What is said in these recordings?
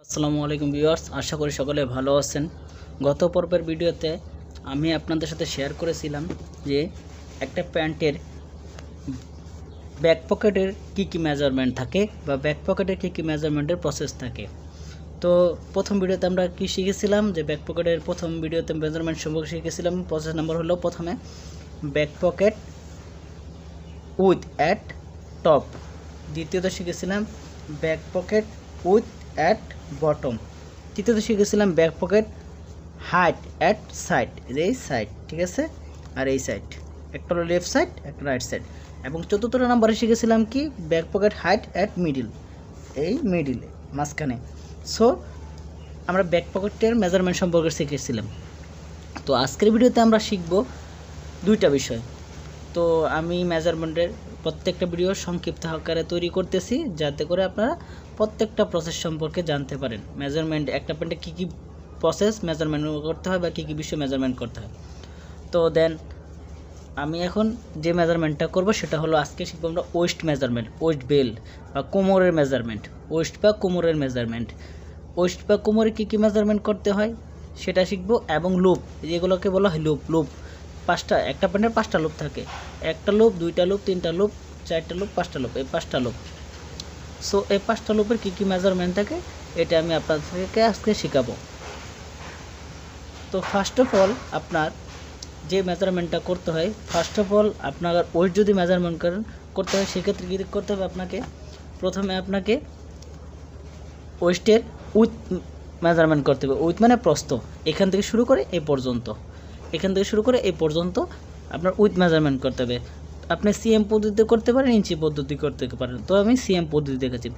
আসসালামু আলাইকুম ভিউয়ার্স, আশা করি সকলে ভালো আছেন। গত পর্বের ভিডিওতে আমি আপনাদের সাথে শেয়ার করেছিলাম যে একটা প্যান্টের ব্যাক পকেটের কী মেজারমেন্ট থাকে বা ব্যাক পকেটের কী মেজারমেন্টের প্রসেস থাকে। তো প্রথম ভিডিওতে আমরা কি শিখেছিলাম যে ব্যাক পকেটের প্রথম ভিডিওতে মেজারমেন্ট সম্পর্কে শিখেছিলাম। প্রসেস নাম্বার হলো প্রথমে back pocket with at top, দ্বিতীয়ত শিখেছিলাম back pocket with at bottom, তৃতীয়ত শিখেছিলাম back pocket height at side, এই সাইড, ঠিক আছে, আর এই সাইড, একটা হলো লেফট সাইড একটা রাইট সাইড, এবং চতুর্থ নম্বরে শিখেছিলাম কি back pocket height at middle, এই মিডিলে মাঝখানে। সো আমরা ব্যাক পকেটের মেজারমেন্ট সম্পর্কে শিখেছিলাম। তো আজকের ভিডিওতে আমরা শিখব দুইটা বিষয়। তো আমি মেজারমেন্টের প্রত্যেকটা ভিডিও সংক্ষিপ্ত আকারে তৈরি করতেছি যাতে করে আপনারা প্রত্যেকটা প্রসেস সম্পর্কে জানতে পারেন। মেজারমেন্ট একটা প্যান্টে কী প্রসেস মেজারমেন্ট করতে হয় বা কী বিষয় মেজারমেন্ট করতে হয়। তো দেন আমি এখন যে মেজারমেন্টটা করব সেটা হলো আজকে শিখবো আমরা ওয়েস্ট মেজারমেন্ট, ওয়েস্ট বেল বা কোমরের মেজারমেন্ট, ওয়েস্ট বা কোমরের মেজারমেন্ট, ওয়েস্ট বা কোমরে কী মেজারমেন্ট করতে হয় সেটা শিখব। এবং লুপ, যেগুলোকে বলা হয় লুপ, পাঁচটা, একটা প্যান্টের পাঁচটা লুপ থাকে, একটা লুপ, দুইটা লুপ, তিনটা লুপ, চারটা লুপ, পাঁচটা লুপ, এই পাঁচটা লুপ। সো এই পাঁচটা লুপের কী মেজারমেন্ট থাকে এটা আমি আপনাদেরকে আজকে শেখাবো। তো ফার্স্ট অফ অল আপনার যে মেজারমেন্টটা করতে হয়, ফার্স্ট অফ অল আপনার ওয়েট যদি মেজারমেন্ট করতে হয় সেক্ষেত্রে কী করতে হবে আপনাকে, প্রথমে আপনাকে ওয়েস্টের উইথ মেজারমেন্ট করতে হবে। উইথ মানে প্রস্থ, এখান থেকে শুরু করে এই পর্যন্ত, এখান থেকে শুরু করে এই পর্যন্ত আপনার উইথ মেজারমেন্ট করতে হবে। আপনি সিএম পদ্ধতিতে করতে পারেন, ইঞ্চি পদ্ধতি করতে পারেন। তো আমি সিএম পদ্ধতি দেখেছি।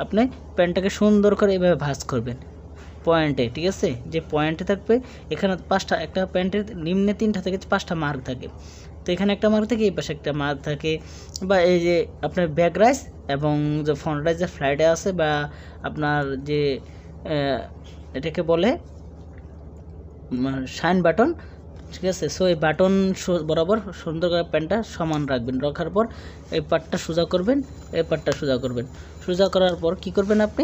আপনি প্যান্টটাকে সুন্দর করে এভাবে ভাঁজ করবেন পয়েন্টে, ঠিক আছে, যে পয়েন্টে থাকবে এখানে পাঁচটা, একটা প্যান্টের নিম্নে তিনটা থেকে পাঁচটা মার্ক থাকে। তো এখানে একটা মার্ক থাকে, এই পাশে একটা মার্ক থাকে, বা এই যে আপনার ব্যাক রাইস এবং যে ফ্রন্ট রাইস যে ফ্লাইটে আছে, বা আপনার যে এটাকে বলে শাইন বাটন, ঠিক আছে। সো এই বাটন বরাবর সুন্দর করে প্যান্টটা সমান রাখবেন, রাখার পর এই পাটটা সোজা করবেন, এই পাটটা সোজা করবেন। সোজা করার পর কি করবেন আপনি,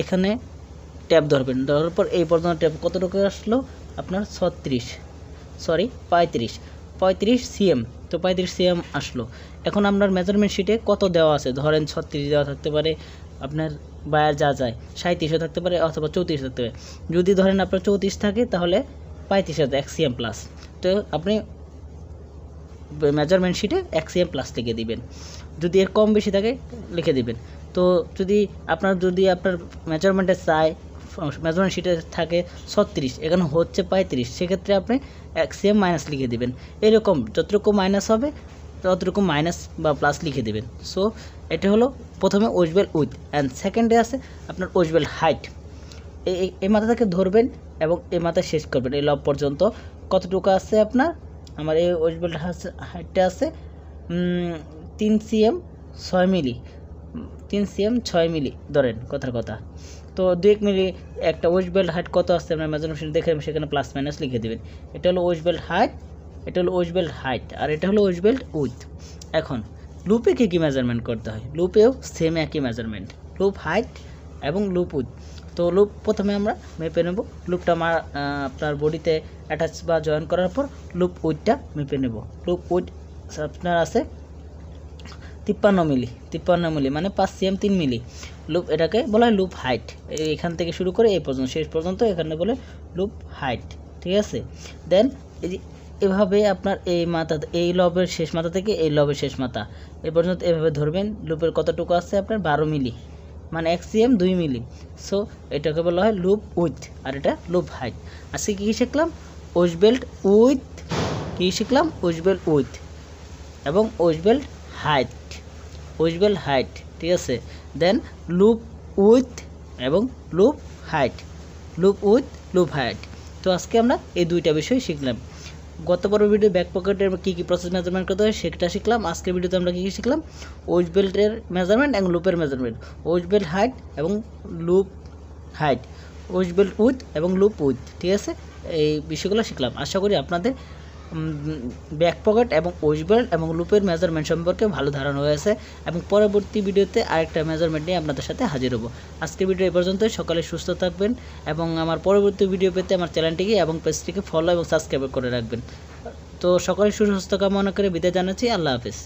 এখানে ট্যাপ ধরবেন, ধরার পর এই পর্যন্ত ট্যাপ কতটুকু আসলো আপনার 35 সিএম। তো 35 সিএম আসলো। এখন আপনার মেজারমেন্ট শিটে কত দেওয়া আছে, ধরেন 36 দেওয়া থাকতে পারে, আপনার বায়ার যা যায় 37ও থাকতে পারে অথবা 34 থাকতে পারে। যদি ধরেন আপনার 34 থাকে তাহলে 35 1 সিএম প্লাস। তো আপনি মেজারমেন্ট শিটে 1 সিএম প্লাস লিখে দিবেন। যদি এর কম বেশি থাকে লিখে দিবেন। তো যদি আপনার মেজারমেন্টে চায়, মেজারমেন্ট শিটে থাকে 36, এখানে হচ্ছে 35, সেক্ষেত্রে আপনি 1 সিএম মাইনাস লিখে দেবেন। এরকম যতটুকু মাইনাস হবে ততটুকু মাইনাস বা প্লাস লিখে দেবেন। সো এটা হলো প্রথমে ওয়েস্ট বেল্ট উইথ, অ্যান্ড সেকেন্ডে আছে আপনার ওয়েস্ট বেল্ট হাইট। এই মাথা থেকে ধরবেন এবং এই মাথায় শেষ করবেন, এই লব পর্যন্ত কতটুকু আছে আপনার, আমার এই ওয়েস্ট বেল্ট হাইটটা আছে 3 সিএম 6 মিলি, 3 সিএম 6 মিলি ধরেন কথার কথা। তো 2 মিলি একটা ওয়েস্ট বেল্ট হাইট কত আসছে আপনার মেজারমেন্ট দেখে সেখানে প্লাস মাইনাস লিখে দেবেন। এটা হলো ওয়েস্ট বেল্ট হাইট, এটা হলো ওয়েস্ট বেল্ট হাইট, আর এটা হলো ওয়েস্ট বেল্ট উইথ। এখন লুপে কী মেজারমেন্ট করতে হয়, লুপেও সেম একই মেজারমেন্ট, লুপ হাইট এবং লুপ উইথ। তো লুপ প্রথমে আমরা মেপে নেব, লুপটা আপনার বডিতে অ্যাটাচ বা জয়েন করার পর লুপ উইথটা মেপে নেব। লুপ উইথ আপনার আছে 53 মিলি মানে 5 সিএম 3 মিলি। লুপ, এটাকে বলা হয় লুপ হাইট। এখান থেকে শুরু করে এই পর্যন্ত শেষ পর্যন্ত এখানে বলে লুপ হাইট, ঠিক আছে। দেন এই যে এভাবে আপনার এই মাথা, এই লবের শেষ মাথা থেকে এই লবের শেষ মাথা এই পর্যন্ত এভাবে ধরবেন। লুপের কতটুকু আছে আপনার 12 মিলি মানে 1 সিএম 2 মিলি। সো এটাকে বলা হয় লুপ উইথ, আর এটা লুপ হাইট। আজকে কী শিখলাম, ওয়েস্ট বেল্ট উইথ, কী শিখলাম, ওয়েস্ট বেল্ট উইথ এবং West belt height, West belt height, ঠিক আছে। দেন লুপ উইথ এবং loop height, loop with loop height. তো আজকে আমরা এই দুইটা বিষয় শিখলাম। গত বড় ভিডিও ব্যাক পকেটের কী প্রসেস মেজারমেন্ট করতে হয় সেটা শিখলাম। আজকের ভিডিওতে আমরা কী শিখলাম, ওয়েস্ট বেল্টের মেজারমেন্ট এবং লুপের মেজারমেন্ট, ওয়েস্ট বেল্ট হাইট এবং loop height, West belt with এবং লুপ উইথ, ঠিক আছে। এই বিষয়গুলো শিখলাম। আশা করি আপনাদের ব্যাক পকেট এবং ওয়েস্ট বেল্ট এবং লুপের মেজারমেন্ট সম্পর্কে ভালো ধারণা হয়েছে এবং পরবর্তী ভিডিওতে আরেকটা মেজারমেন্ট নিয়ে আপনাদের সাথে হাজির হব। আজকের ভিডিও এই পর্যন্তই। সকালে সুস্থ থাকবেন এবং আমার পরবর্তী ভিডিও পেতে আমার চ্যানেলটিকে এবং পেজটিকে ফলো এবং সাবস্ক্রাইব করে রাখবেন। তো সকলে সুস্বাস্থ্য কামনা করে বিদায় জানাচ্ছি। আল্লাহ হাফেজ।